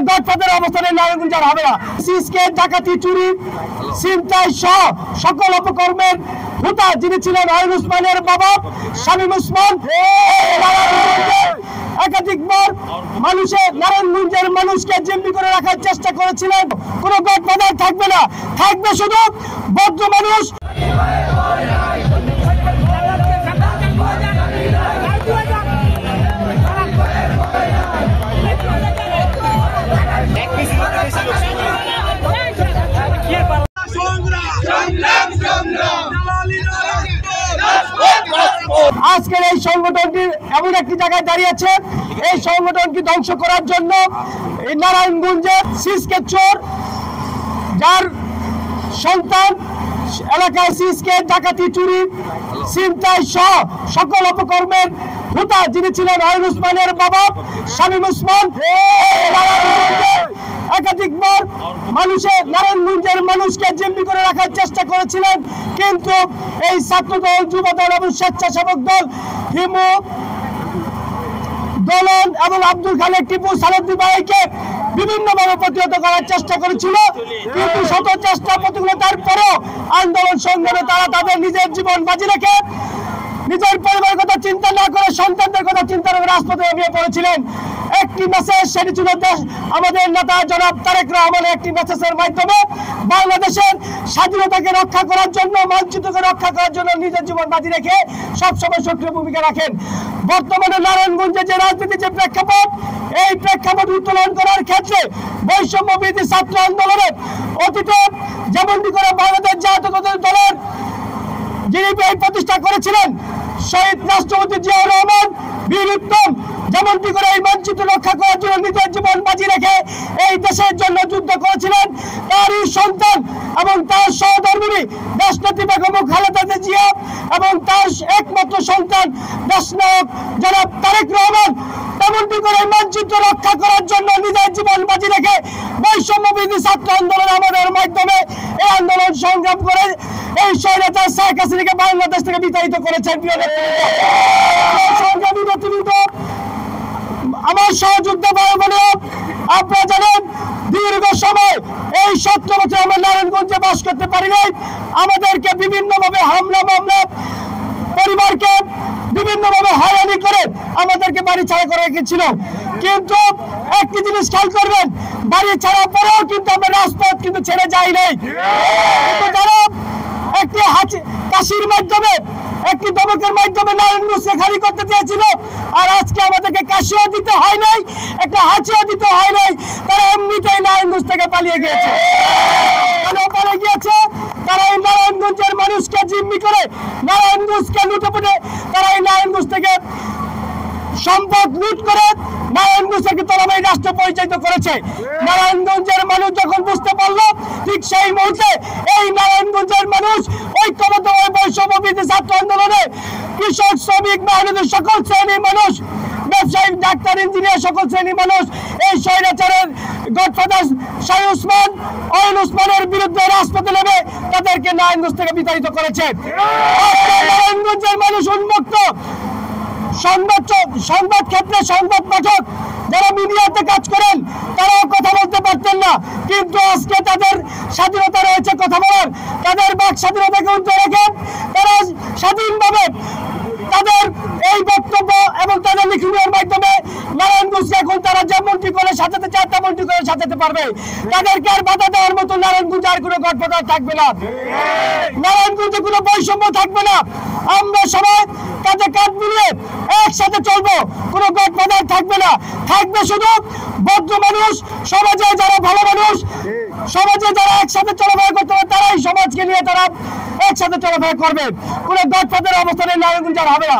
Godfather অবস্থানে নারায়ণগঞ্জ আর হবে না। সিসকে ডাকাতি, চুরি, ছিনতাই সহ সকল অপকর্মের হোতা যিনি ছিলেন অয়ন উসমানের বাবা শামীম উসমান, একাধিকবার নারায়ণগঞ্জের মানুষকে জিম্মি করে রাখার চেষ্টা করেছিলেন। কোনো গডফাদার থাকবে না, থাকবে শুধু ভদ্র মানুষ। আজকের এই সংগঠনটি এমন একটি জায়গায় দাঁড়িয়েছে, এই সংগঠনকে ধ্বংস করার জন্য নারায়ণগঞ্জে সিসকে চোর, যার সন্তান এলাকায় সিসকে ডাকাতি, চুরি, ছিনতাই সহ সকল অপকর্মের হোতা যিনি ছিলেন অয়ন উসমানের বাবা শামীম উসমান, একাধিকবার নারায়ণগঞ্জের মানুষকে জিম্মি করে রাখার চেষ্টা করেছিলেন। কিন্তু এই ছাত্রদল, যুবদল এবং স্বেচ্ছাসেবক দল, হিমু, দলন এবং আব্দুল খালেক, টিপু, সালাউদ্দিন ভাইকে বিভিন্নভাবে প্রতিহত করার চেষ্টা করেছিল। কিন্তু শত চেষ্টা প্রতিকূলতার পরেও আন্দোলন সংগ্রামে তারা তাদের নিজের জীবন বাজি রেখে নিজের পরিবারের কথা চিন্তা না করে সন্তানদের কথা চিন্তা করে রাজপথে নেমে পড়েছিলেন। একটি মেসেজ, সেটি ছিল আমাদের নেতা জনাব তারেক রহমানের একটি মেসেজের মাধ্যমে বাংলাদেশের স্বাধীনতাকে রক্ষা করার জন্য, মানচিত্রকে রক্ষা করার জন্য নিজের জীবন বাজি রেখে সবসময় সক্রিয় ভূমিকা রাখেন। বর্তমানে নারায়ণগঞ্জে যে রাজনীতি, যে প্রেক্ষাপট, এই প্রেক্ষাপট উত্তোলন করার ক্ষেত্রে বৈষম্য বিরোধী ছাত্র আন্দোলনের অতীতে যেমনটি করে বাংলাদেশ জাতীয়তাবাদী দলের যিনি প্রতিষ্ঠা করেছিলেন শহীদ রাষ্ট্রপতি জিয়াউর রহমান, বীর উত্তম, যেমনটি করে এই মানচিত্র রক্ষা করার জন্য নিজের জীবন বাজি রেখে এই দেশের জন্য যুদ্ধ করেছিলেন, তারই সন্তান এবং তার সহধর্মিণী দেশনেত্রী বেগম খালেদা জিয়া এবং তার একমাত্র সন্তান দেশনায়ক জনাব তারেক রহমান তেমনটি করে মানচিত্র রক্ষা করার জন্য নিজের জীবন বাজি রেখে বৈষম্য বিরোধী ছাত্র আন্দোলন আমাদের মাধ্যমে এই আন্দোলন সংগ্রাম করে এই স্বৈরাচার শেখ হাসিনাকে বাংলাদেশ থেকে বিতাড়িত করেছেন। আমার সহযোদ্ধা ভাই বোনেরা, আপনারা জানেন দীর্ঘ সময় এই 17 বছর আমরা নারায়ণগঞ্জে বাস করতে পারি নাই। আমাদেরকে বিভিন্নভাবে হামলা মামলা, পরিবারকে বিভিন্নভাবে হয়রানি করে আমাদেরকে বাড়ি ছাড়া করে রেখেছিল। কিন্তু একটি জিনিস খেয়াল করবেন, বাড়ি ছাড়া পরেও কিন্তু আমরা রাজপথ কিন্তু ছেড়ে যাই নাই। যারা একটি কাশির মাধ্যমে, একটি দমকের মাধ্যমে নারায়ণগঞ্জকে খালি করতে চেয়েছিল, আর আজকে আমাদেরকে কাশিও দিতে হয় নাই, একটা হাঁচিও দিতে হয় নাই, তারা এমনিতেই নারায়ণগঞ্জ থেকে পালিয়ে গিয়েছে। পালিয়ে গিয়েছে তারা এই নারায়ণগঞ্জের মানুষকে জিম্মি করে, নারায়ণগঞ্জকে লুটেপুটে তারা এই নারায়ণগঞ্জ থেকে সম্পদ লুট করে নারায়ণগঞ্জকে তলাবাই রাষ্ট্র পরিচালিত করেছে। নারায়ণগঞ্জের মানুষ যখন বুঝতে পারলো, ঠিক সেই মুহূর্তে এই নারায়ণগঞ্জের মানুষ ঐক্যবদ্ধ হয়ে বৈষম্য বিরোধী ছাত্র আন্দোলনে কৃষক, শ্রমিক, মেহনতি সকল শ্রেণীর মানুষ, ব্যবসায়ী, ডাক্তার, ইঞ্জিনিয়ার সকল শ্রেণীর মানুষ এই স্বৈরাচারের গডফাদার শামীম উসমান, অয়ন উসমানের বিরুদ্ধে রাজপথে নেমে তাদেরকে নারায়ণগঞ্জ থেকে বিতাড়িত করেছে। নারায়ণগঞ্জের মানুষ উন্মুক্ত। সংবাদ ক্ষেত্রে সংবাদ পাঠক যারা মিডিয়াতে কাজ করেন তারাও কথা বলতে পারতেন না, কিন্তু আজকে তাদের স্বাধীনতা রয়েছে কথা বলার, তাদের বাক স্বাধীনতাকে উদ্ধার রাখেন, তারা স্বাধীনভাবে তাদের এই বক্তব্য এবং তাদের লিখনের মাধ্যমে নারায়ণগঞ্জকে এখন তারা যেমনটি করে সাজাতে চায় তেমনটি করে সাজাতে পারবে। তাদেরকে আর বাধা দেওয়ার মতো নারায়ণগঞ্জে আর কোনো গডফাদার থাকবে না, নারায়ণগঞ্জে কোনো বৈষম্য থাকবে না। আমরা সবাই কাঁধে কাঁধ মিলিয়ে একসাথে চলবো, কোনো গডফাদার থাকবে না, থাকবে শুধু ভদ্র মানুষ, সমাজে যারা ভালো মানুষ, সমাজে যারা একসাথে চলাফেরা করতে পারে তারাই সমাজকে নিয়ে তারা একসাথে চলাফেরা করবে। কোনো গডফাদার অবস্থানে নারায়ণগঞ্জ আর হবে না।